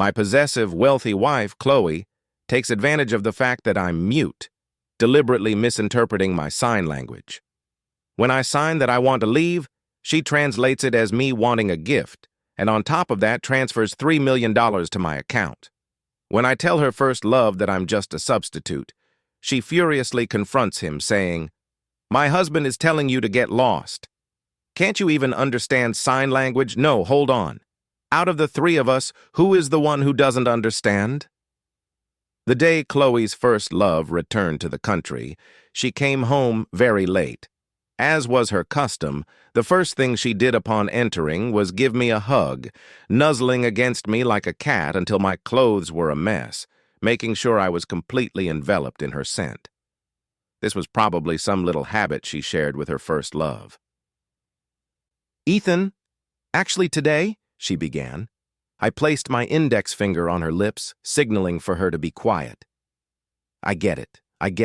My possessive, wealthy wife, Chloe, takes advantage of the fact that I'm mute, deliberately misinterpreting my sign language. When I sign that I want to leave, she translates it as me wanting a gift, and on top of that transfers $3 million to my account. When I tell her first love that I'm just a substitute, she furiously confronts him, saying, "My husband is telling you to get lost. Can't you even understand sign language? No, hold on. Out of the three of us, who is the one who doesn't understand?" The day Chloe's first love returned to the country, she came home very late. As was her custom, the first thing she did upon entering was give me a hug, nuzzling against me like a cat until my clothes were a mess, making sure I was completely enveloped in her scent. This was probably some little habit she shared with her first love. "Ethan, actually today," she began. I placed my index finger on her lips, signaling for her to be quiet. I get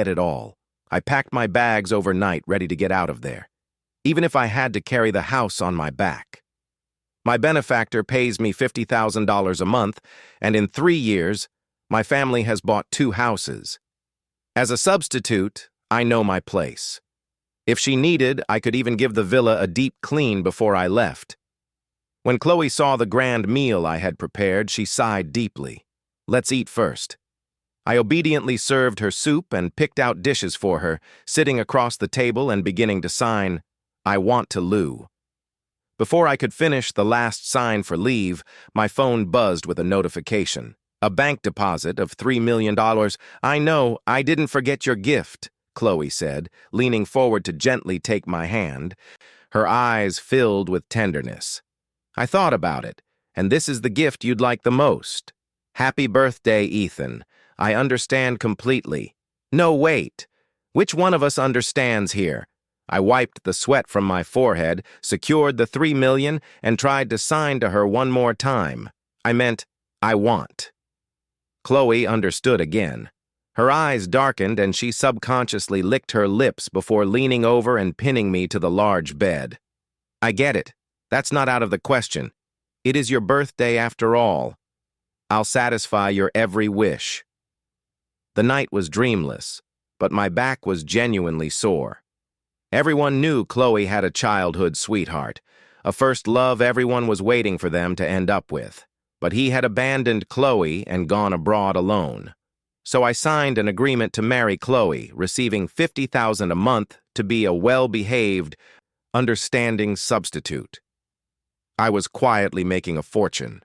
it all. I packed my bags overnight, ready to get out of there, even if I had to carry the house on my back. My benefactor pays me $50,000 a month, and in 3 years, my family has bought 2 houses. As a substitute, I know my place. If she needed, I could even give the villa a deep clean before I left. When Chloe saw the grand meal I had prepared, she sighed deeply. "Let's eat first." I obediently served her soup and picked out dishes for her, sitting across the table and beginning to sign, "I want to Lou." Before I could finish the last sign for leave, my phone buzzed with a notification. A bank deposit of $3 million. "I know, I didn't forget your gift," Chloe said, leaning forward to gently take my hand. Her eyes filled with tenderness. "I thought about it, and this is the gift you'd like the most. Happy birthday, Ethan. I understand completely." "No, wait. Which one of us understands here?" I wiped the sweat from my forehead, secured the $3 million, and tried to sign to her one more time. I meant, "I want." Chloe understood again. Her eyes darkened and she subconsciously licked her lips before leaning over and pinning me to the large bed. "I get it. That's not out of the question. It is your birthday after all. I'll satisfy your every wish." The night was dreamless, but my back was genuinely sore. Everyone knew Chloe had a childhood sweetheart, a first love everyone was waiting for them to end up with. But he had abandoned Chloe and gone abroad alone. So I signed an agreement to marry Chloe, receiving $50,000 a month to be a well-behaved, understanding substitute. I was quietly making a fortune.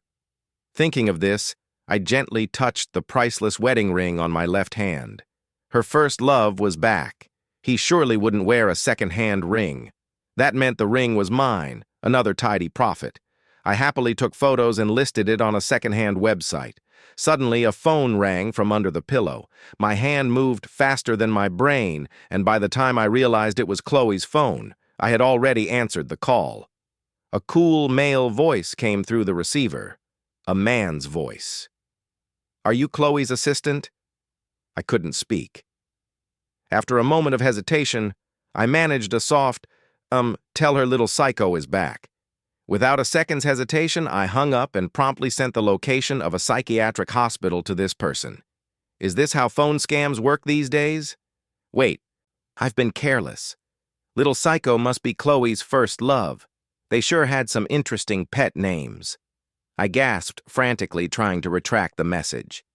Thinking of this, I gently touched the priceless wedding ring on my left hand. Her first love was back. He surely wouldn't wear a second-hand ring. That meant the ring was mine, another tidy profit. I happily took photos and listed it on a second-hand website. Suddenly, a phone rang from under the pillow. My hand moved faster than my brain, and by the time I realized it was Chloe's phone, I had already answered the call. A cool male voice came through the receiver. A man's voice. "Are you Chloe's assistant?" I couldn't speak. After a moment of hesitation, I managed a soft, "Tell her little psycho is back." Without a second's hesitation, I hung up and promptly sent the location of a psychiatric hospital to this person. Is this how phone scams work these days? Wait, I've been careless. Little Psycho must be Chloe's first love. They sure had some interesting pet names. I gasped frantically, trying to retract the message.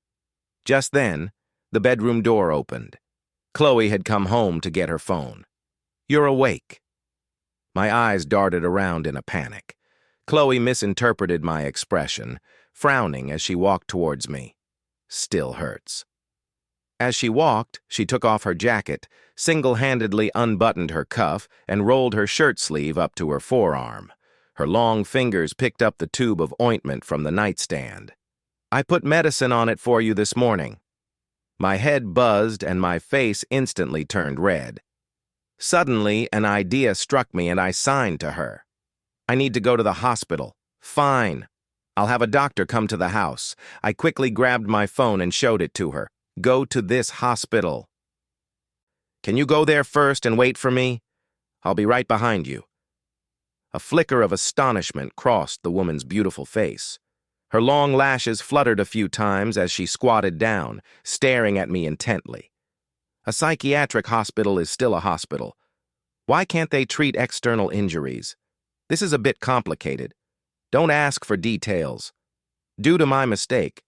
Just then, the bedroom door opened. Chloe had come home to get her phone. "You're awake." My eyes darted around in a panic. Chloe misinterpreted my expression, frowning as she walked towards me. "Still hurts." As she walked, she took off her jacket, single-handedly unbuttoned her cuff, and rolled her shirt sleeve up to her forearm. Her long fingers picked up the tube of ointment from the nightstand. "I put medicine on it for you this morning." My head buzzed and my face instantly turned red. Suddenly, an idea struck me and I signed to her. "I need to go to the hospital." "Fine. I'll have a doctor come to the house." I quickly grabbed my phone and showed it to her. "Go to this hospital." "Can you go there first and wait for me? I'll be right behind you." A flicker of astonishment crossed the woman's beautiful face. Her long lashes fluttered a few times as she squatted down, staring at me intently. A psychiatric hospital is still a hospital. Why can't they treat external injuries? This is a bit complicated. Don't ask for details. Due to my mistake,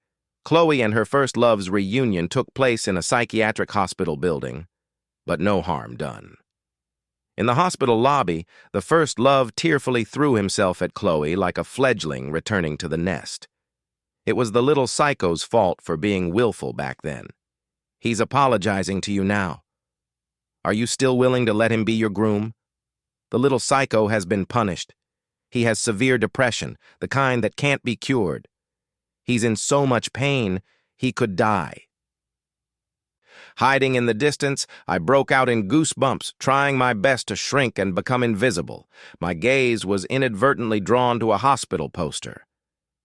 Chloe and her first love's reunion took place in a psychiatric hospital building, but no harm done. In the hospital lobby, the first love tearfully threw himself at Chloe like a fledgling returning to the nest. It was the little psycho's fault for being willful back then. He's apologizing to you now. Are you still willing to let him be your groom? The little psycho has been punished. He has severe depression, the kind that can't be cured. He's in so much pain, he could die. Hiding in the distance, I broke out in goosebumps, trying my best to shrink and become invisible. My gaze was inadvertently drawn to a hospital poster.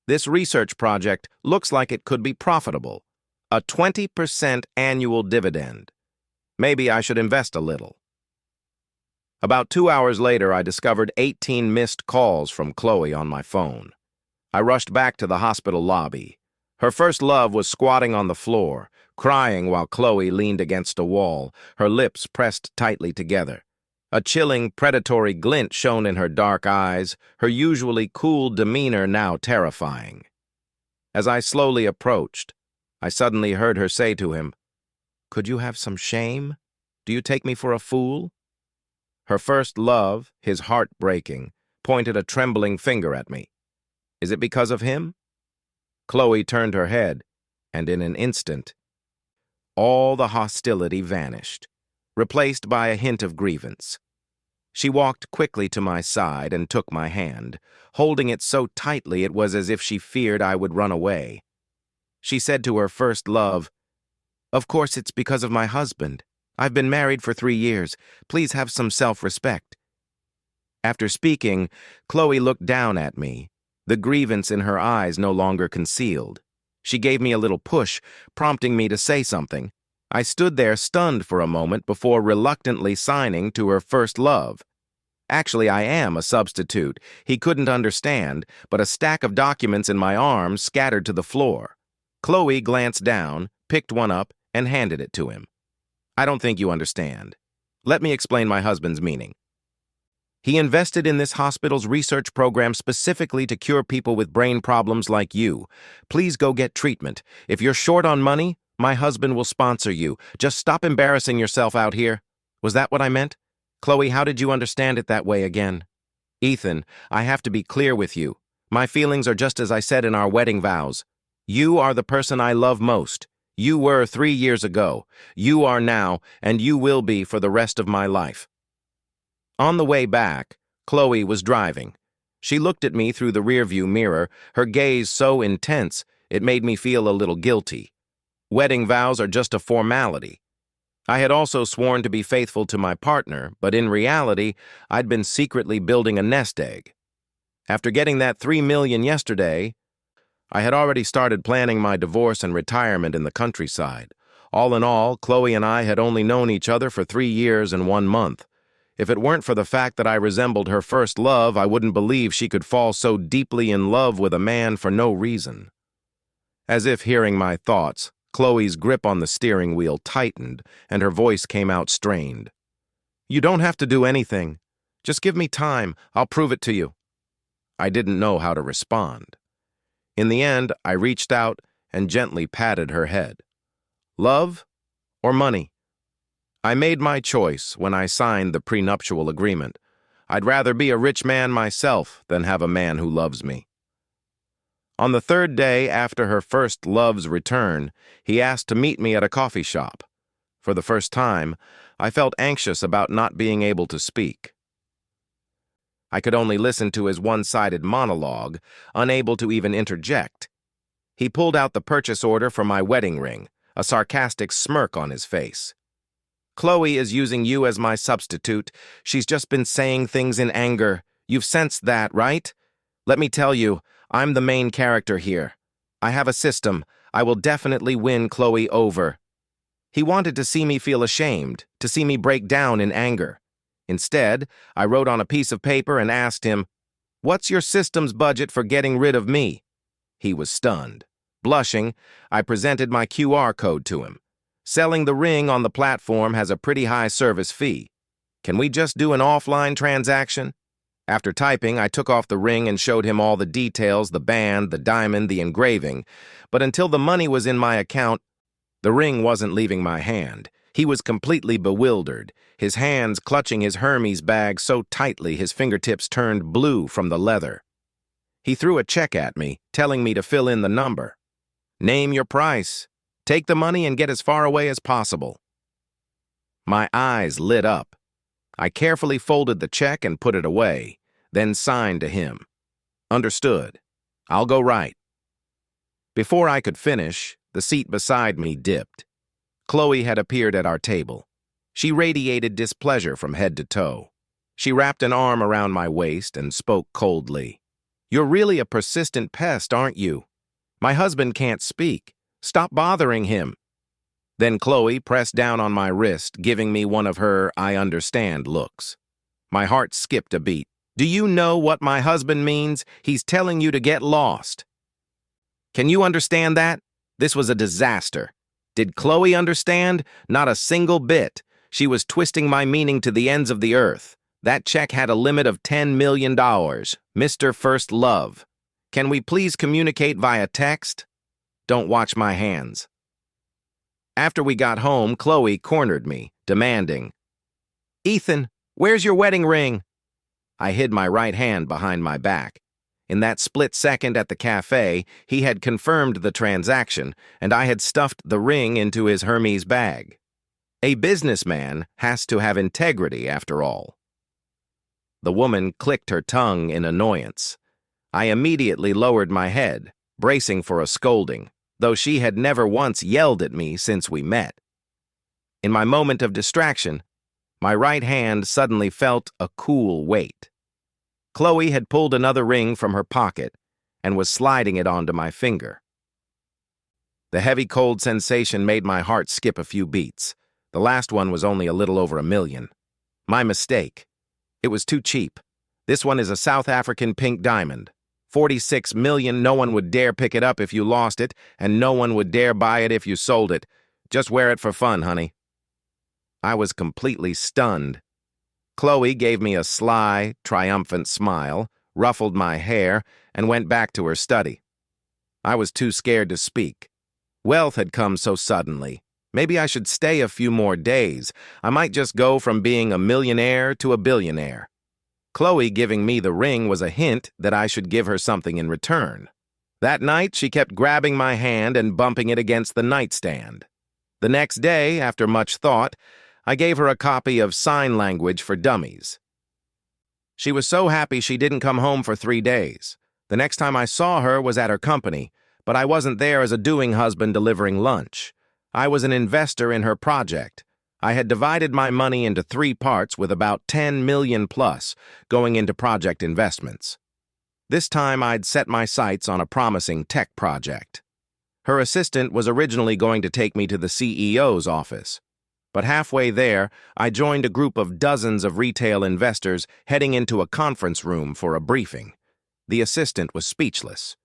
This research project looks like it could be profitable. A 20% annual dividend. Maybe I should invest a little. About 2 hours later, I discovered 18 missed calls from Chloe on my phone. I rushed back to the hospital lobby. Her first love was squatting on the floor, crying while Chloe leaned against a wall, her lips pressed tightly together. A chilling, predatory glint shone in her dark eyes, her usually cool demeanor now terrifying. As I slowly approached, I suddenly heard her say to him, "Could you have some shame? Do you take me for a fool?" Her first love, his heart breaking, pointed a trembling finger at me. Is it because of him? Chloe turned her head, and in an instant, all the hostility vanished, replaced by a hint of grievance. She walked quickly to my side and took my hand, holding it so tightly it was as if she feared I would run away. She said to her first love, "Of course it's because of my husband. I've been married for 3 years. Please have some self-respect." After speaking, Chloe looked down at me, the grievance in her eyes no longer concealed. She gave me a little push, prompting me to say something. I stood there stunned for a moment before reluctantly signing to her first love. Actually, I am a substitute. He couldn't understand, but a stack of documents in my arms scattered to the floor. Chloe glanced down, picked one up, and handed it to him. "I don't think you understand. Let me explain my husband's meaning. He invested in this hospital's research program specifically to cure people with brain problems like you. Please go get treatment. If you're short on money, my husband will sponsor you. Just stop embarrassing yourself out here." Was that what I meant? Chloe, how did you understand it that way again? Ethan, I have to be clear with you. My feelings are just as I said in our wedding vows. You are the person I love most. You were 3 years ago. You are now, and you will be for the rest of my life. On the way back, Chloe was driving. She looked at me through the rearview mirror, her gaze so intense it made me feel a little guilty. Wedding vows are just a formality. I had also sworn to be faithful to my partner, but in reality, I'd been secretly building a nest egg. After getting that $3 million yesterday, I had already started planning my divorce and retirement in the countryside. All in all, Chloe and I had only known each other for 3 years and 1 month. If it weren't for the fact that I resembled her first love, I wouldn't believe she could fall so deeply in love with a man for no reason. As if hearing my thoughts, Chloe's grip on the steering wheel tightened, and her voice came out strained. "You don't have to do anything. Just give me time. I'll prove it to you." I didn't know how to respond. In the end, I reached out and gently patted her head. Love or money? I made my choice when I signed the prenuptial agreement. I'd rather be a rich man myself than have a man who loves me. On the 3rd day after her first love's return, he asked to meet me at a coffee shop. For the first time, I felt anxious about not being able to speak. I could only listen to his one-sided monologue, unable to even interject. He pulled out the purchase order for my wedding ring, a sarcastic smirk on his face. "Chloe is using you as my substitute. She's just been saying things in anger. You've sensed that, right? Let me tell you, I'm the main character here. I have a system. I will definitely win Chloe over." He wanted to see me feel ashamed, to see me break down in anger. Instead, I wrote on a piece of paper and asked him, "What's your system's budget for getting rid of me?" He was stunned. Blushing, I presented my QR code to him. Selling the ring on the platform has a pretty high service fee. Can we just do an offline transaction? After typing, I took off the ring and showed him all the details, the band, the diamond, the engraving. But until the money was in my account, the ring wasn't leaving my hand. He was completely bewildered, his hands clutching his Hermes bag so tightly his fingertips turned blue from the leather. He threw a check at me, telling me to fill in the number. Name your price. Take the money and get as far away as possible. My eyes lit up. I carefully folded the check and put it away, then signed to him. Understood. I'll go right. Before I could finish, the seat beside me dipped. Chloe had appeared at our table. She radiated displeasure from head to toe. She wrapped an arm around my waist and spoke coldly. You're really a persistent pest, aren't you? My husband can't speak. Stop bothering him. Then Chloe pressed down on my wrist, giving me one of her I understand looks. My heart skipped a beat. Do you know what my husband means? He's telling you to get lost. Can you understand that? This was a disaster. Did Chloe understand? Not a single bit. She was twisting my meaning to the ends of the earth. That check had a limit of $10 million. Mr. First Love. Can we please communicate via text? Don't watch my hands. After we got home, Chloe cornered me, demanding, Ethan, where's your wedding ring? I hid my right hand behind my back. In that split second at the cafe, he had confirmed the transaction, and I had stuffed the ring into his Hermes bag. A businessman has to have integrity, after all. The woman clicked her tongue in annoyance. I immediately lowered my head, bracing for a scolding, though she had never once yelled at me since we met. In my moment of distraction, my right hand suddenly felt a cool weight. Chloe had pulled another ring from her pocket and was sliding it onto my finger. The heavy cold sensation made my heart skip a few beats. The last one was only a little over $1 million. My mistake. It was too cheap. This one is a South African pink diamond. 46 million, no one would dare pick it up if you lost it, and no one would dare buy it if you sold it. Just wear it for fun, honey. I was completely stunned. Chloe gave me a sly, triumphant smile, ruffled my hair, and went back to her study. I was too scared to speak. Wealth had come so suddenly. Maybe I should stay a few more days. I might just go from being a millionaire to a billionaire. Chloe giving me the ring was a hint that I should give her something in return. That night, she kept grabbing my hand and bumping it against the nightstand. The next day, after much thought, I gave her a copy of Sign Language for Dummies. She was so happy she didn't come home for 3 days. The next time I saw her was at her company, but I wasn't there as a doing husband delivering lunch. I was an investor in her project. I had divided my money into 3 parts with about 10 million plus going into project investments. This time I'd set my sights on a promising tech project. Her assistant was originally going to take me to the CEO's office. But halfway there, I joined a group of dozens of retail investors heading into a conference room for a briefing. The assistant was speechless.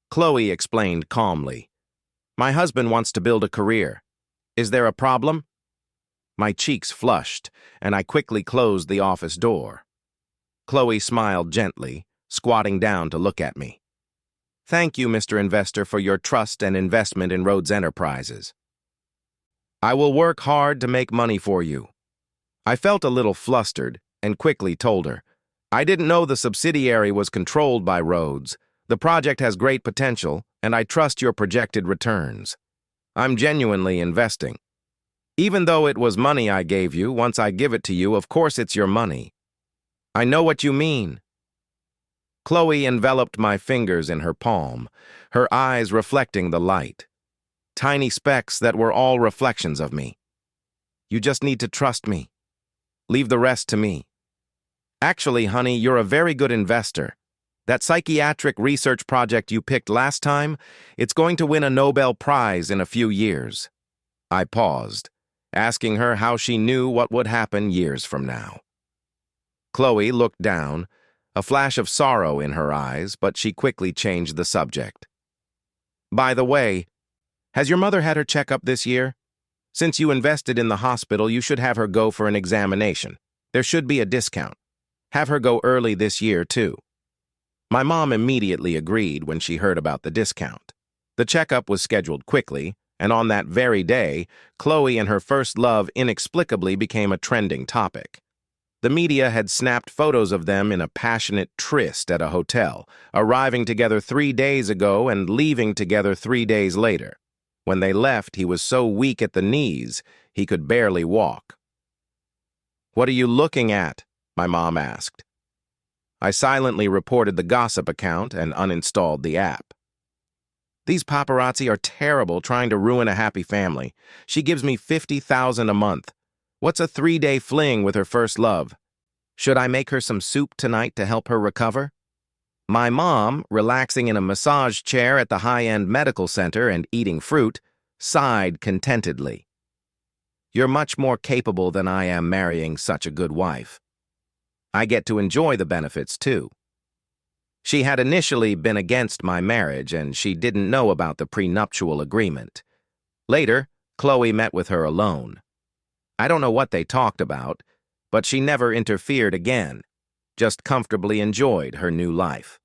Chloe explained calmly, "My husband wants to build a career. Is there a problem?" My cheeks flushed, and I quickly closed the office door. Chloe smiled gently, squatting down to look at me. "Thank you, Mr. Investor, for your trust and investment in Rhodes Enterprises. I will work hard to make money for you." I felt a little flustered and quickly told her, "I didn't know the subsidiary was controlled by Rhodes. The project has great potential, and I trust your projected returns. I'm genuinely investing. Even though it was money I gave you, once I give it to you, of course it's your money." "I know what you mean." Chloe enveloped my fingers in her palm, her eyes reflecting the light. Tiny specks that were all reflections of me. "You just need to trust me. Leave the rest to me. Actually, honey, you're a very good investor. That psychiatric research project you picked last time, it's going to win a Nobel Prize in a few years." I paused, asking her how she knew what would happen years from now. Chloe looked down, a flash of sorrow in her eyes, but she quickly changed the subject. By the way, has your mother had her checkup this year? Since you invested in the hospital, you should have her go for an examination. There should be a discount. Have her go early this year, too. My mom immediately agreed when she heard about the discount. The checkup was scheduled quickly, and on that very day, Chloe and her first love inexplicably became a trending topic. The media had snapped photos of them in a passionate tryst at a hotel, arriving together 3 days ago and leaving together 3 days later. When they left, he was so weak at the knees, he could barely walk. "What are you looking at?" my mom asked. I silently reported the gossip account and uninstalled the app. "These paparazzi are terrible, trying to ruin a happy family. She gives me $50,000 a month. What's a 3-day fling with her first love? Should I make her some soup tonight to help her recover?" My mom, relaxing in a massage chair at the high-end medical center and eating fruit, sighed contentedly. "You're much more capable than I am marrying such a good wife. I get to enjoy the benefits, too." She had initially been against my marriage, and she didn't know about the prenuptial agreement. Later, Chloe met with her alone. I don't know what they talked about, but she never interfered again, just comfortably enjoyed her new life.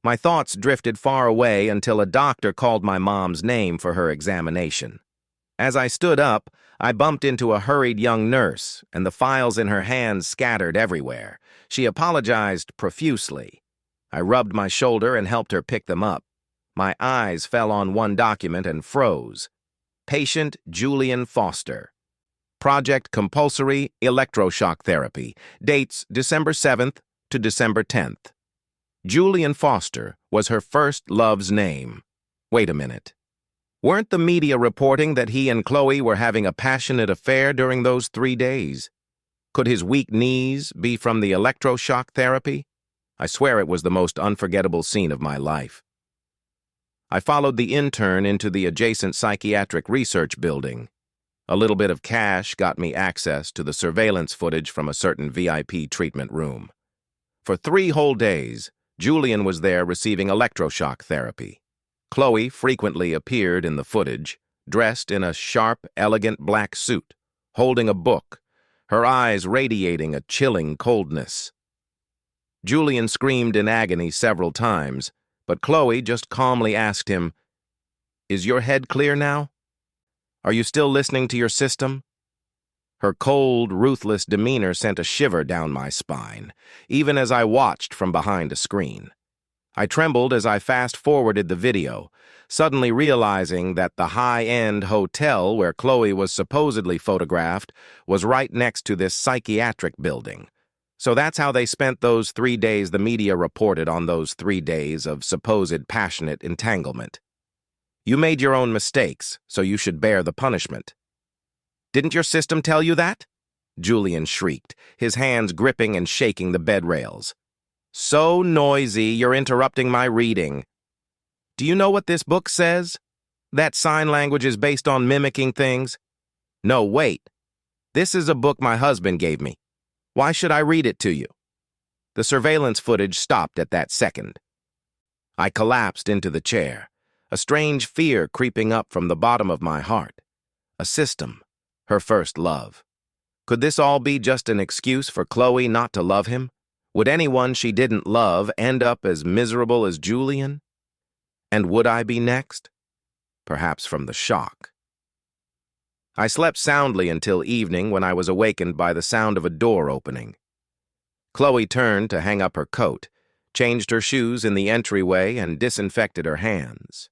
My thoughts drifted far away until a doctor called my mom's name for her examination. As I stood up, I bumped into a hurried young nurse, and the files in her hands scattered everywhere. She apologized profusely. I rubbed my shoulder and helped her pick them up. My eyes fell on one document and froze. Patient Julian Foster. Project Compulsory Electroshock Therapy. Dates December 7th to December 10th. Julian Foster was her first love's name. Wait a minute. Weren't the media reporting that he and Chloe were having a passionate affair during those 3 days? Could his weak knees be from the electroshock therapy? I swear it was the most unforgettable scene of my life. I followed the intern into the adjacent psychiatric research building. A little bit of cash got me access to the surveillance footage from a certain VIP treatment room. For 3 whole days, Julian was there receiving electroshock therapy. Chloe frequently appeared in the footage, dressed in a sharp, elegant black suit, holding a book, her eyes radiating a chilling coldness. Julian screamed in agony several times, but Chloe just calmly asked him, "Is your head clear now? Are you still listening to your system?" Her cold, ruthless demeanor sent a shiver down my spine, even as I watched from behind a screen. I trembled as I fast-forwarded the video, suddenly realizing that the high-end hotel where Chloe was supposedly photographed was right next to this psychiatric building. So that's how they spent those 3 days the media reported on those 3 days of supposed passionate entanglement. You made your own mistakes, so you should bear the punishment. Didn't your system tell you that? Julian shrieked, his hands gripping and shaking the bed rails. So noisy, you're interrupting my reading. Do you know what this book says? That sign language is based on mimicking things? No, wait. This is a book my husband gave me. Why should I read it to you? The surveillance footage stopped at that second. I collapsed into the chair, a strange fear creeping up from the bottom of my heart. A system, her first love. Could this all be just an excuse for Chloe not to love him? Would anyone she didn't love end up as miserable as Julian? And would I be next? Perhaps from the shock. I slept soundly until evening when I was awakened by the sound of a door opening. Chloe turned to hang up her coat, changed her shoes in the entryway, and disinfected her hands.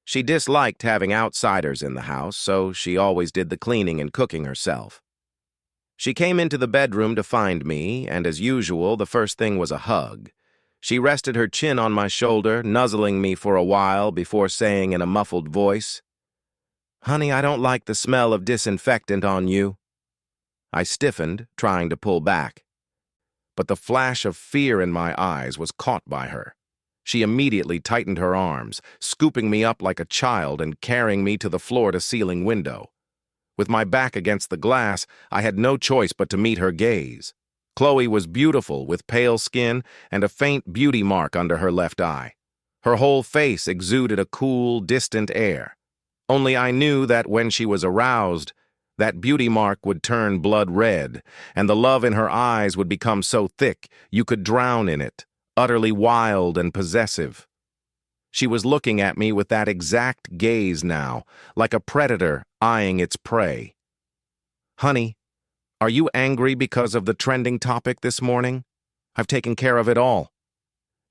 She disliked having outsiders in the house, so she always did the cleaning and cooking herself. She came into the bedroom to find me, and as usual, the first thing was a hug. She rested her chin on my shoulder, nuzzling me for a while before saying in a muffled voice, "Honey, I don't like the smell of disinfectant on you." I stiffened, trying to pull back. But the flash of fear in my eyes was caught by her. She immediately tightened her arms, scooping me up like a child and carrying me to the floor-to-ceiling window. With my back against the glass, I had no choice but to meet her gaze. Chloe was beautiful, with pale skin and a faint beauty mark under her left eye. Her whole face exuded a cool, distant air. Only I knew that when she was aroused, that beauty mark would turn blood red, and the love in her eyes would become so thick you could drown in it, utterly wild and possessive. She was looking at me with that exact gaze now, like a predator eyeing its prey. "Honey, are you angry because of the trending topic this morning? I've taken care of it all."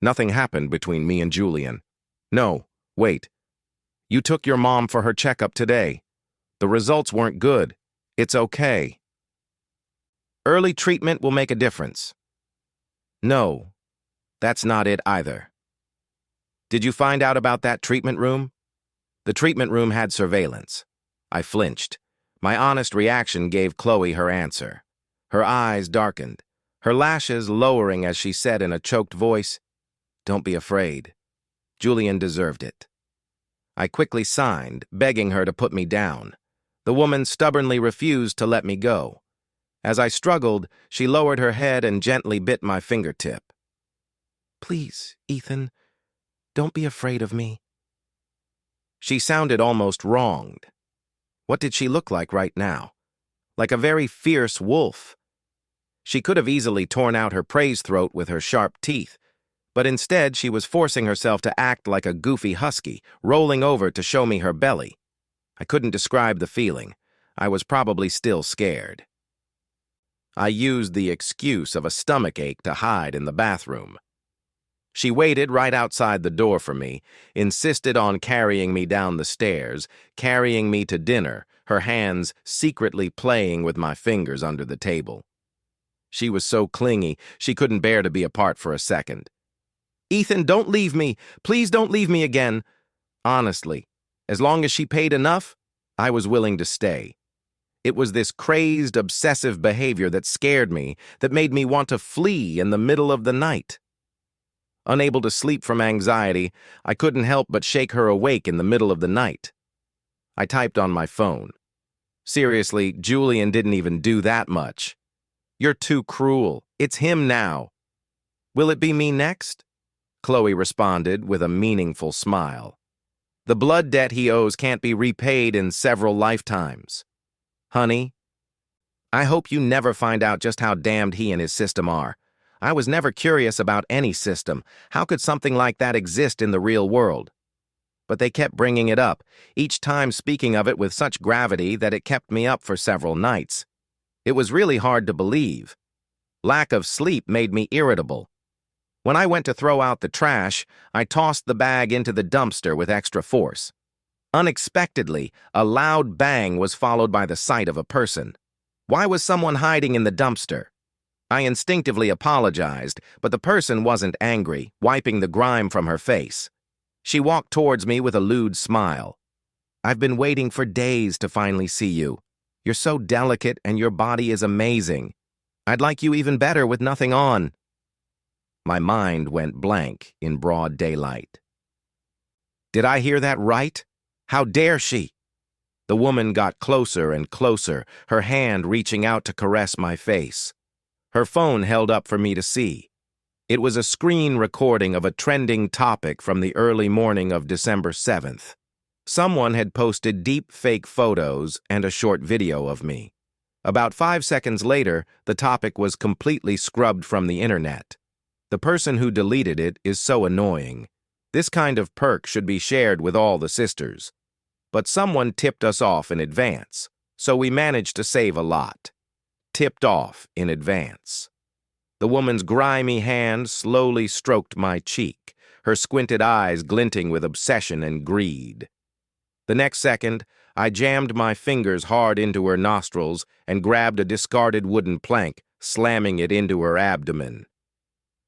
Nothing happened between me and Julian. "No, wait. You took your mom for her checkup today. The results weren't good. It's okay. Early treatment will make a difference." "No, that's not it either." "Did you find out about that treatment room?" "The treatment room had surveillance." I flinched. My honest reaction gave Chloe her answer. Her eyes darkened, her lashes lowering as she said in a choked voice, "Don't be afraid. Julian deserved it." I quickly signed, begging her to put me down. The woman stubbornly refused to let me go. As I struggled, she lowered her head and gently bit my fingertip. "Please, Ethan, don't be afraid of me." She sounded almost wronged. What did she look like right now? Like a very fierce wolf. She could have easily torn out her prey's throat with her sharp teeth, but instead she was forcing herself to act like a goofy husky, rolling over to show me her belly. I couldn't describe the feeling. I was probably still scared. I used the excuse of a stomachache to hide in the bathroom. She waited right outside the door for me, insisted on carrying me down the stairs, carrying me to dinner, her hands secretly playing with my fingers under the table. She was so clingy, she couldn't bear to be apart for a second. "Ethan, don't leave me. Please don't leave me again." Honestly, as long as she paid enough, I was willing to stay. It was this crazed, obsessive behavior that scared me, that made me want to flee in the middle of the night. Unable to sleep from anxiety, I couldn't help but shake her awake in the middle of the night. I typed on my phone. "Seriously, Julian didn't even do that much. You're too cruel. It's him now." "Will it be me next?" Chloe responded with a meaningful smile. "The blood debt he owes can't be repaid in several lifetimes. Honey, I hope you never find out just how damned he and his system are. I was never curious about any system. How could something like that exist in the real world?" But they kept bringing it up, each time speaking of it with such gravity that it kept me up for several nights. It was really hard to believe. Lack of sleep made me irritable. When I went to throw out the trash, I tossed the bag into the dumpster with extra force. Unexpectedly, a loud bang was followed by the sight of a person. Why was someone hiding in the dumpster? I instinctively apologized, but the person wasn't angry, wiping the grime from her face. She walked towards me with a lewd smile. "I've been waiting for days to finally see you. You're so delicate and your body is amazing. I'd like you even better with nothing on." My mind went blank in broad daylight. Did I hear that right? How dare she? The woman got closer and closer, her hand reaching out to caress my face. Her phone held up for me to see. It was a screen recording of a trending topic from the early morning of December 7th. Someone had posted deep fake photos and a short video of me. About 5 seconds later, the topic was completely scrubbed from the internet. The person who deleted it is so annoying. This kind of perk should be shared with all the sisters. But someone tipped us off in advance, so we managed to save a lot. Tipped off in advance. The woman's grimy hand slowly stroked my cheek, her squinted eyes glinting with obsession and greed. The next second, I jammed my fingers hard into her nostrils and grabbed a discarded wooden plank, slamming it into her abdomen.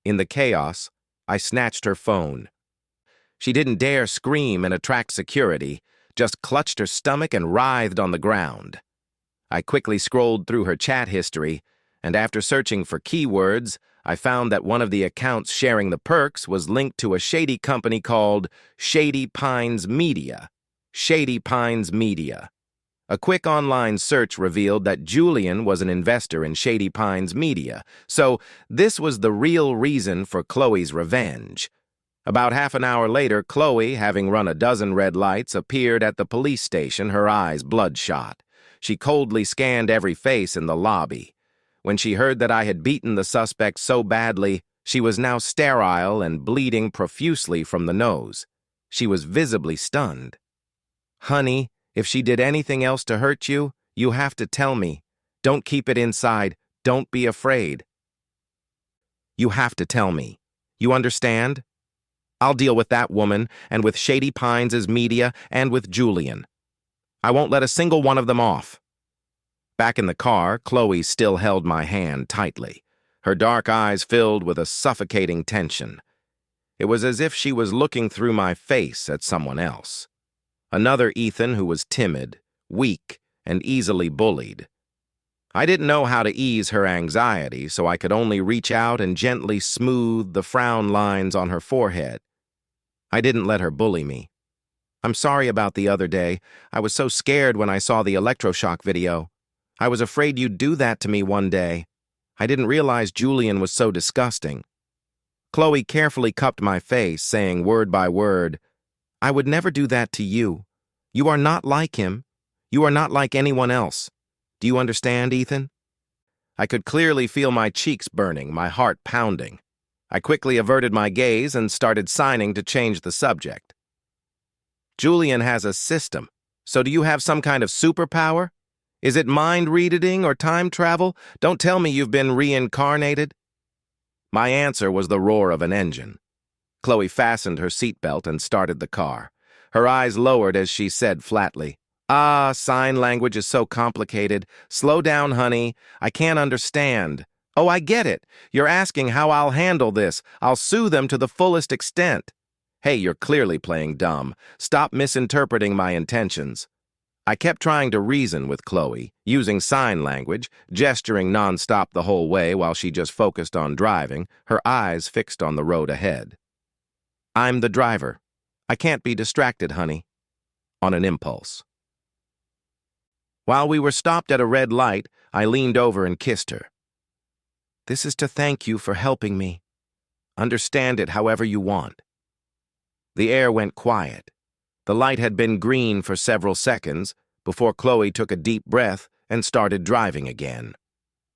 In the chaos, I snatched her phone. She didn't dare scream and attract security, just clutched her stomach and writhed on the ground. I quickly scrolled through her chat history, and after searching for keywords, I found that one of the accounts sharing the perks was linked to a shady company called Shady Pines Media. Shady Pines Media. A quick online search revealed that Julian was an investor in Shady Pines Media, so this was the real reason for Chloe's revenge. About half an hour later, Chloe, having run a dozen red lights, appeared at the police station, her eyes bloodshot. She coldly scanned every face in the lobby. When she heard that I had beaten the suspect so badly, she was now sterile and bleeding profusely from the nose. She was visibly stunned. "Honey, if she did anything else to hurt you, you have to tell me. Don't keep it inside. Don't be afraid. You have to tell me. You understand? I'll deal with that woman, and with Shady Pines' media, and with Julian. I won't let a single one of them off." Back in the car, Chloe still held my hand tightly, her dark eyes filled with a suffocating tension. It was as if she was looking through my face at someone else. Another Ethan who was timid, weak, and easily bullied. I didn't know how to ease her anxiety, so I could only reach out and gently smooth the frown lines on her forehead. I didn't let her bully me. "I'm sorry about the other day. I was so scared when I saw the electroshock video. I was afraid you'd do that to me one day. I didn't realize Julian was so disgusting." Chloe carefully cupped my face, saying word by word, "I would never do that to you. You are not like him. You are not like anyone else. Do you understand, Ethan?" I could clearly feel my cheeks burning, my heart pounding. I quickly averted my gaze and started signing to change the subject. "Julian has a system. So do you have some kind of superpower? Is it mind-reading or time travel? Don't tell me you've been reincarnated." My answer was the roar of an engine. Chloe fastened her seatbelt and started the car. Her eyes lowered as she said flatly, Sign language is so complicated. Slow down, honey. I can't understand." "Oh, I get it. You're asking how I'll handle this. I'll sue them to the fullest extent." "Hey, you're clearly playing dumb. Stop misinterpreting my intentions." I kept trying to reason with Chloe, using sign language, gesturing nonstop the whole way while she just focused on driving, her eyes fixed on the road ahead. "I'm the driver. I can't be distracted, honey." On an impulse. While we were stopped at a red light, I leaned over and kissed her. "This is to thank you for helping me. Understand it however you want." The air went quiet. The light had been green for several seconds before Chloe took a deep breath and started driving again.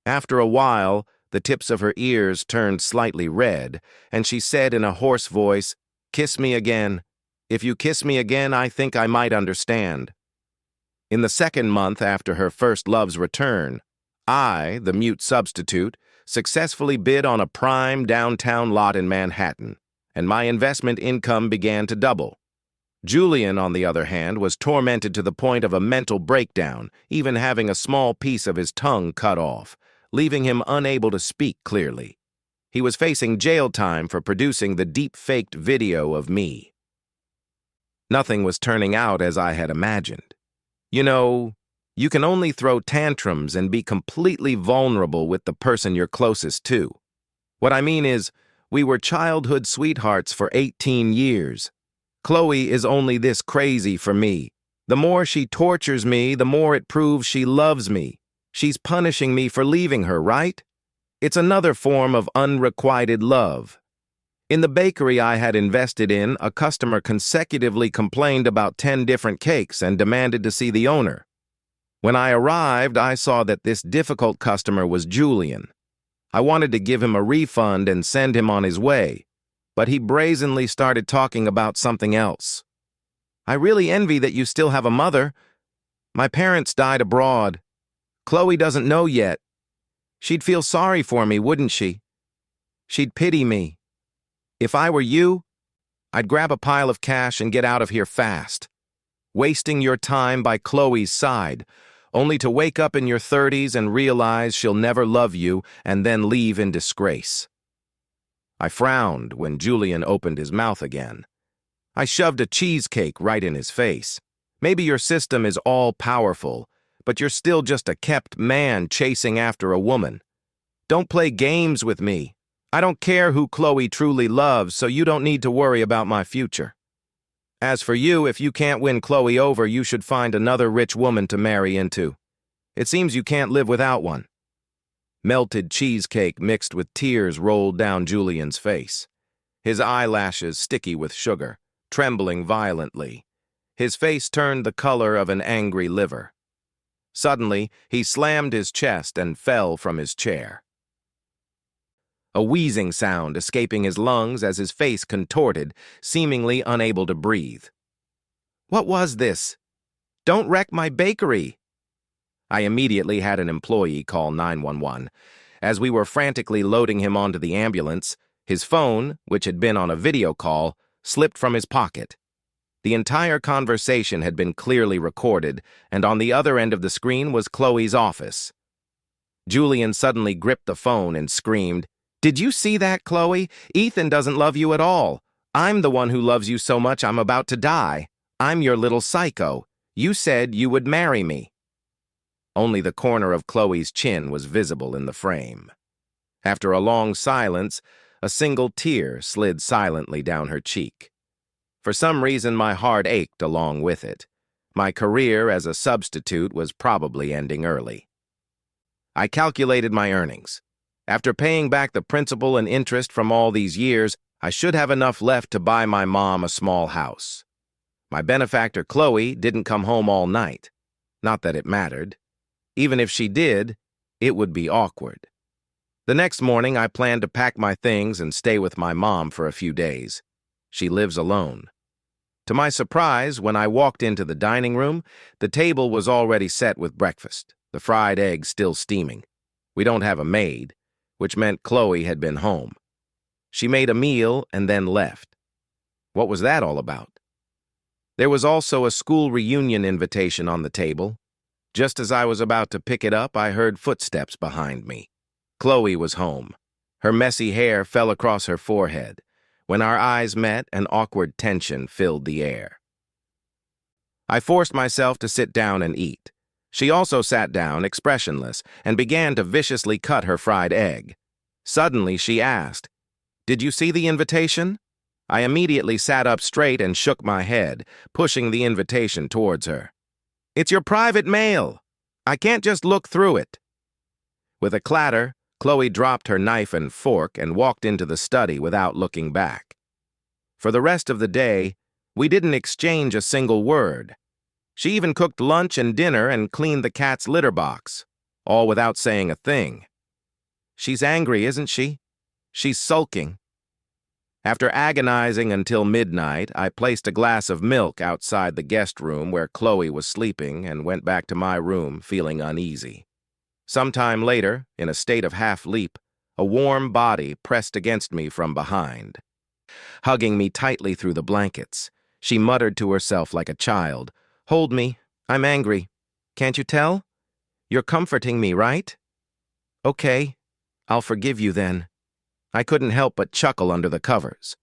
After a while, the tips of her ears turned slightly red, and she said in a hoarse voice, "Kiss me again. If you kiss me again, I think I might understand." In the second month after her first love's return, I, the mute substitute, successfully bid on a prime downtown lot in Manhattan, and my investment income began to double. Julian, on the other hand, was tormented to the point of a mental breakdown, even having a small piece of his tongue cut off, leaving him unable to speak clearly. He was facing jail time for producing the deep-faked video of me. Nothing was turning out as I had imagined. You know, you can only throw tantrums and be completely vulnerable with the person you're closest to. What I mean is, we were childhood sweethearts for 18 years. Chloe is only this crazy for me. The more she tortures me, the more it proves she loves me. She's punishing me for leaving her, right? It's another form of unrequited love. In the bakery I had invested in, a customer consecutively complained about 10 different cakes and demanded to see the owner. When I arrived, I saw that this difficult customer was Julian. I wanted to give him a refund and send him on his way, but he brazenly started talking about something else. "I really envy that you still have a mother. My parents died abroad. Chloe doesn't know yet. She'd feel sorry for me, wouldn't she? She'd pity me. If I were you, I'd grab a pile of cash and get out of here fast. Wasting your time by Chloe's side, only to wake up in your 30s and realize she'll never love you and then leave in disgrace." I frowned when Julian opened his mouth again. I shoved a cheesecake right in his face. "Maybe your system is all-powerful, but you're still just a kept man chasing after a woman. Don't play games with me. I don't care who Chloe truly loves, so you don't need to worry about my future. As for you, if you can't win Chloe over, you should find another rich woman to marry into. It seems you can't live without one." Melted cheesecake mixed with tears rolled down Julian's face. his eyelashes sticky with sugar, trembling violently. His face turned the color of an angry liver. Suddenly, he slammed his chest and fell from his chair, a wheezing sound escaping his lungs as his face contorted, seemingly unable to breathe. "What was this? Don't wreck my bakery!" I immediately had an employee call 911. As we were frantically loading him onto the ambulance, his phone, which had been on a video call, slipped from his pocket. The entire conversation had been clearly recorded, and on the other end of the screen was Chloe's office. Julian suddenly gripped the phone and screamed, "Did you see that, Chloe? Ethan doesn't love you at all. I'm the one who loves you so much I'm about to die. I'm your little psycho. You said you would marry me." Only the corner of Chloe's chin was visible in the frame. After a long silence, a single tear slid silently down her cheek. For some reason, my heart ached along with it. My career as a substitute was probably ending early. I calculated my earnings. After paying back the principal and interest from all these years, I should have enough left to buy my mom a small house. My benefactor, Chloe, didn't come home all night. Not that it mattered. Even if she did, it would be awkward. The next morning, I planned to pack my things and stay with my mom for a few days. She lives alone. To my surprise, when I walked into the dining room, the table was already set with breakfast, the fried eggs still steaming. We don't have a maid, which meant Chloe had been home. She made a meal and then left. What was that all about? There was also a school reunion invitation on the table. Just as I was about to pick it up, I heard footsteps behind me. Chloe was home. Her messy hair fell across her forehead. When our eyes met, an awkward tension filled the air. I forced myself to sit down and eat. She also sat down, expressionless, and began to viciously cut her fried egg. Suddenly, she asked, "Did you see the invitation?" I immediately sat up straight and shook my head, pushing the invitation towards her. "It's your private mail. I can't just look through it." With a clatter, Chloe dropped her knife and fork and walked into the study without looking back. For the rest of the day, we didn't exchange a single word. She even cooked lunch and dinner and cleaned the cat's litter box, all without saying a thing. She's angry, isn't she? She's sulking. After agonizing until midnight, I placed a glass of milk outside the guest room where Chloe was sleeping and went back to my room feeling uneasy. Sometime later, in a state of half-leap, a warm body pressed against me from behind. Hugging me tightly through the blankets, she muttered to herself like a child, "Hold me, I'm angry. Can't you tell? You're comforting me, right? Okay, I'll forgive you then." I couldn't help but chuckle under the covers.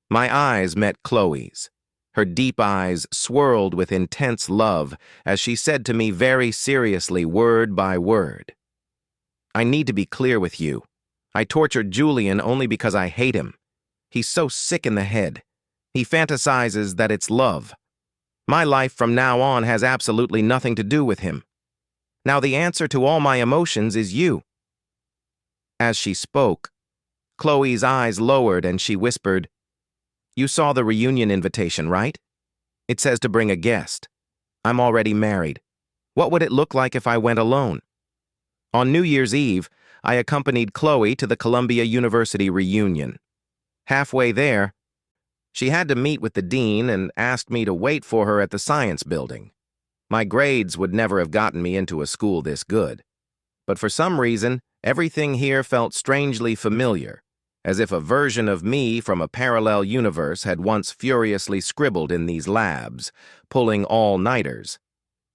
My eyes met Chloe's. Her deep eyes swirled with intense love as she said to me very seriously, word by word, "I need to be clear with you. I tortured Julian only because I hate him. He's so sick in the head. He fantasizes that it's love. My life from now on has absolutely nothing to do with him. Now the answer to all my emotions is you." As she spoke, Chloe's eyes lowered and she whispered, "You saw the reunion invitation, right? It says to bring a guest. I'm already married. What would it look like if I went alone?" On New Year's Eve, I accompanied Chloe to the Columbia University reunion. Halfway there, she had to meet with the dean and asked me to wait for her at the science building. My grades would never have gotten me into a school this good. But for some reason, everything here felt strangely familiar, as if a version of me from a parallel universe had once furiously scribbled in these labs, pulling all-nighters.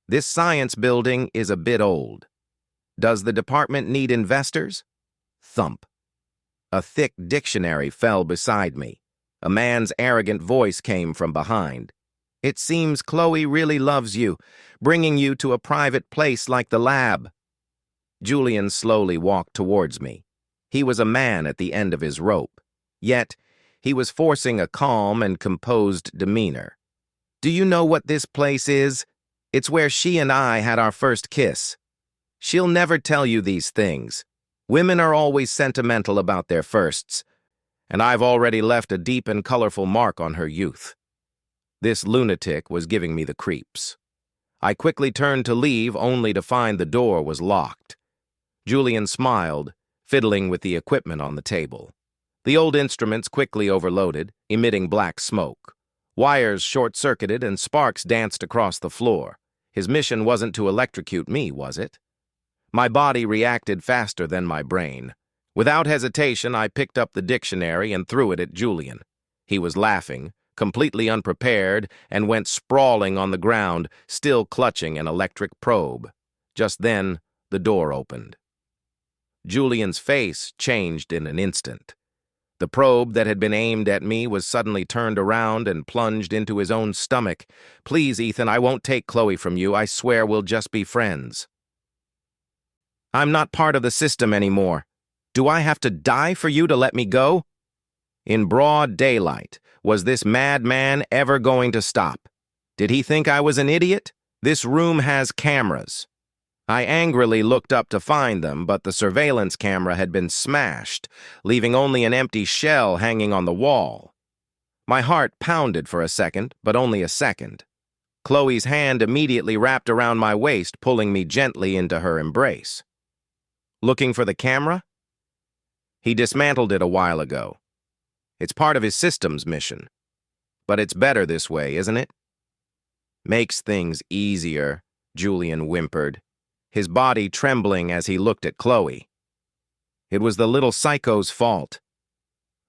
This science building is a bit old. Does the department need investors? Thump. A thick dictionary fell beside me. A man's arrogant voice came from behind. "It seems Chloe really loves you, bringing you to a private place like the lab." Julian slowly walked towards me. He was a man at the end of his rope. Yet, he was forcing a calm and composed demeanor. "Do you know what this place is? It's where she and I had our first kiss. She'll never tell you these things. Women are always sentimental about their firsts. and I've already left a deep and colorful mark on her youth. This lunatic was giving me the creeps. I quickly turned to leave, only to find the door was locked. Julian smiled, fiddling with the equipment on the table. The old instruments quickly overloaded, emitting black smoke. Wires short-circuited and sparks danced across the floor. His mission wasn't to electrocute me, was it? My body reacted faster than my brain. Without hesitation, I picked up the dictionary and threw it at Julian. He was laughing, completely unprepared, and went sprawling on the ground, still clutching an electric probe. Just then, the door opened. Julian's face changed in an instant. The probe that had been aimed at me was suddenly turned around and plunged into his own stomach. "Please, Ethan, I won't take Chloe from you. I swear we'll just be friends." "I'm not part of the system anymore. Do I have to die for you to let me go?" In broad daylight, was this madman ever going to stop? Did he think I was an idiot? This room has cameras. I angrily looked up to find them, but the surveillance camera had been smashed, leaving only an empty shell hanging on the wall. My heart pounded for a second, but only a second. Chloe's hand immediately wrapped around my waist, pulling me gently into her embrace. "Looking for the camera?" "He dismantled it a while ago. It's part of his systems mission. But it's better this way, isn't it?" "Makes things easier," Julian whimpered, his body trembling as he looked at Chloe. "It was the little psycho's fault.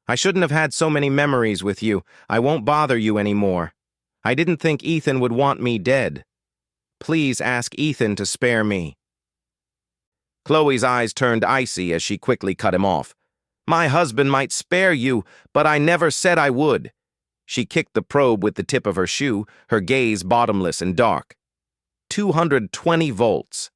I shouldn't have had so many memories with you. I won't bother you anymore. I didn't think Ethan would want me dead. Please ask Ethan to spare me." Chloe's eyes turned icy as she quickly cut him off. "My husband might spare you, but I never said I would." She kicked the probe with the tip of her shoe, her gaze bottomless and dark. 220 volts.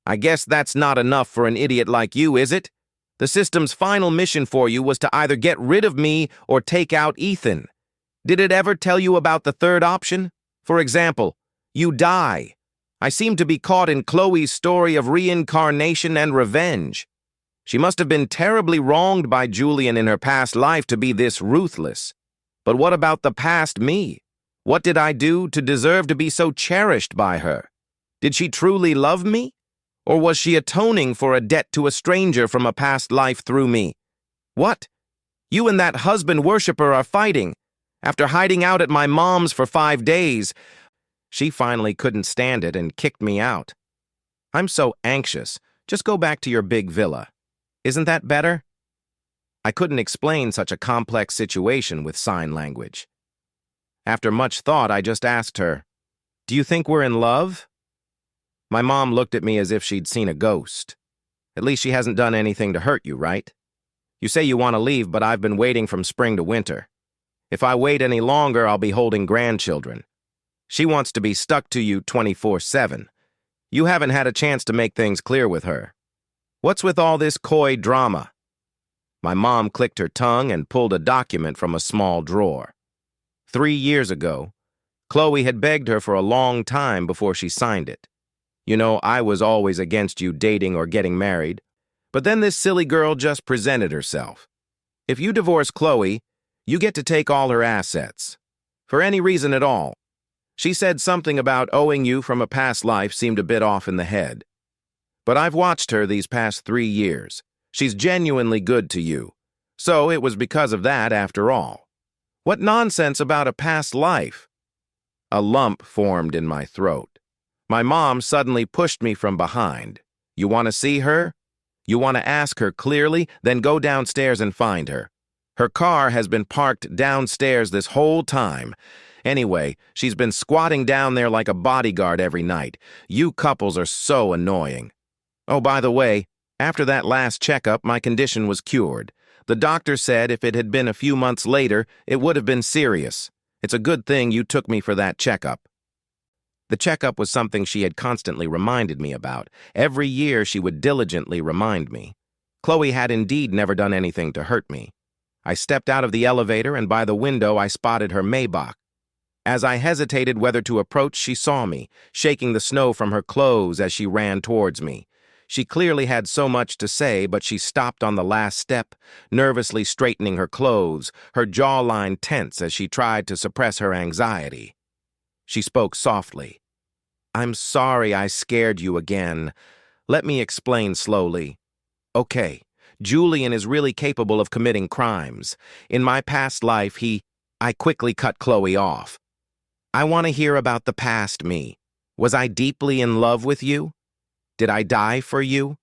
"I guess that's not enough for an idiot like you, is it? The system's final mission for you was to either get rid of me or take out Ethan. Did it ever tell you about the third option? For example, you die. I seem to be caught in Chloe's story of reincarnation and revenge. She must have been terribly wronged by Julian in her past life to be this ruthless. But what about the past me? What did I do to deserve to be so cherished by her? Did she truly love me? Or was she atoning for a debt to a stranger from a past life through me? What? You and that husband worshiper are fighting. After hiding out at my mom's for 5 days, she finally couldn't stand it and kicked me out. I'm so anxious. Just go back to your big villa. Isn't that better?" I couldn't explain such a complex situation with sign language. After much thought, I just asked her, "Do you think we're in love?" My mom looked at me as if she'd seen a ghost. "At least she hasn't done anything to hurt you, right? You say you want to leave, but I've been waiting from spring to winter. If I wait any longer, I'll be holding grandchildren. She wants to be stuck to you 24/7. You haven't had a chance to make things clear with her. What's with all this coy drama?" My mom clicked her tongue and pulled a document from a small drawer. 3 years ago, Chloe had begged her for a long time before she signed it. "You know, I was always against you dating or getting married, but then this silly girl just presented herself. If you divorce Chloe, you get to take all her assets. For any reason at all. She said something about owing you from a past life seemed a bit off in the head. But I've watched her these past 3 years. She's genuinely good to you. So it was because of that after all. What nonsense about a past life?" A lump formed in my throat. My mom suddenly pushed me from behind. "You want to see her? You want to ask her clearly? Then go downstairs and find her. Her car has been parked downstairs this whole time. Anyway, she's been squatting down there like a bodyguard every night. You couples are so annoying. Oh, by the way, after that last checkup, my condition was cured. The doctor said if it had been a few months later, it would have been serious. It's a good thing you took me for that checkup." The checkup was something she had constantly reminded me about. Every year she would diligently remind me. Chloe had indeed never done anything to hurt me. I stepped out of the elevator, and by the window I spotted her Maybach. As I hesitated whether to approach, she saw me, shaking the snow from her clothes as she ran towards me. She clearly had so much to say, but she stopped on the last step, nervously straightening her clothes, her jawline tense as she tried to suppress her anxiety. She spoke softly. "I'm sorry I scared you again. Let me explain slowly. Okay, Julian is really capable of committing crimes. In my past life, I quickly cut Chloe off. I want to hear about the past me. Was I deeply in love with you? Did I die for you?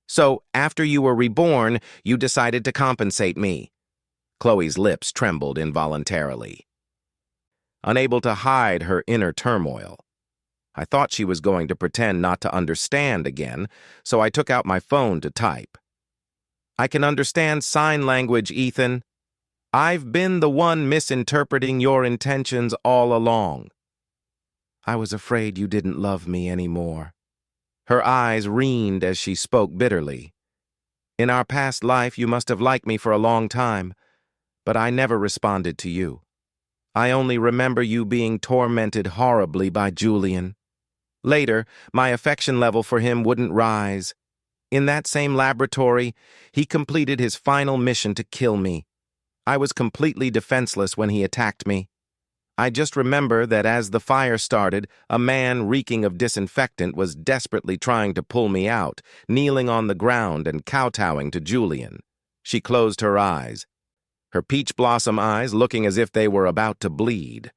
So, after you were reborn, you decided to compensate me." Chloe's lips trembled involuntarily, unable to hide her inner turmoil. I thought she was going to pretend not to understand again, so I took out my phone to type. "I can understand sign language, Ethan. I've been the one misinterpreting your intentions all along. I was afraid you didn't love me anymore." Her eyes reened as she spoke bitterly. "In our past life, you must have liked me for a long time, but I never responded to you. I only remember you being tormented horribly by Julian. Later, my affection level for him wouldn't rise. In that same laboratory, he completed his final mission to kill me. I was completely defenseless when he attacked me. I just remember that as the fire started, a man reeking of disinfectant was desperately trying to pull me out, kneeling on the ground and kowtowing to Julian." She closed her eyes, her peach blossom eyes looking as if they were about to bleed.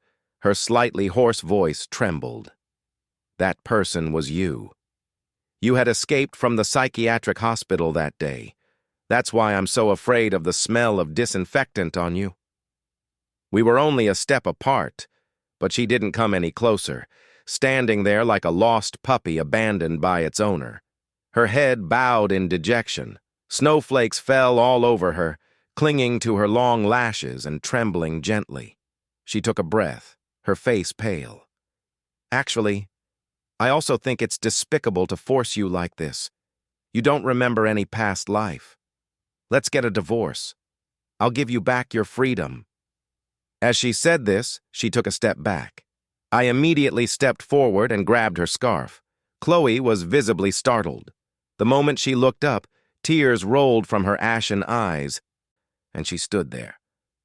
Her slightly hoarse voice trembled. "That person was you. You had escaped from the psychiatric hospital that day. That's why I'm so afraid of the smell of disinfectant on you. We were only a step apart, but she didn't come any closer, standing there like a lost puppy abandoned by its owner. Her head bowed in dejection. Snowflakes fell all over her, clinging to her long lashes and trembling gently. She took a breath, her face pale. "Actually, I also think it's despicable to force you like this. You don't remember any past life. Let's get a divorce. I'll give you back your freedom." As she said this, she took a step back. I immediately stepped forward and grabbed her scarf. Chloe was visibly startled. The moment she looked up, tears rolled from her ashen eyes, and she stood there,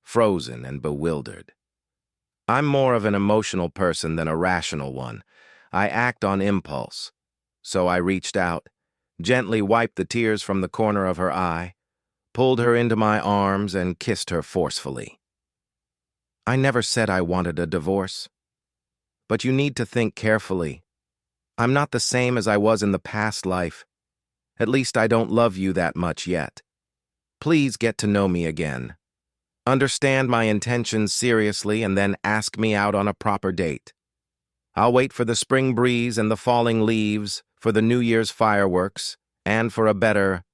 frozen and bewildered. I'm more of an emotional person than a rational one. I act on impulse. So I reached out, gently wiped the tears from the corner of her eye, pulled her into my arms, and kissed her forcefully. "I never said I wanted a divorce. But you need to think carefully. I'm not the same as I was in the past life. At least I don't love you that much yet. Please get to know me again. Understand my intentions seriously and then ask me out on a proper date. I'll wait for the spring breeze and the falling leaves, for the New Year's fireworks, and for a better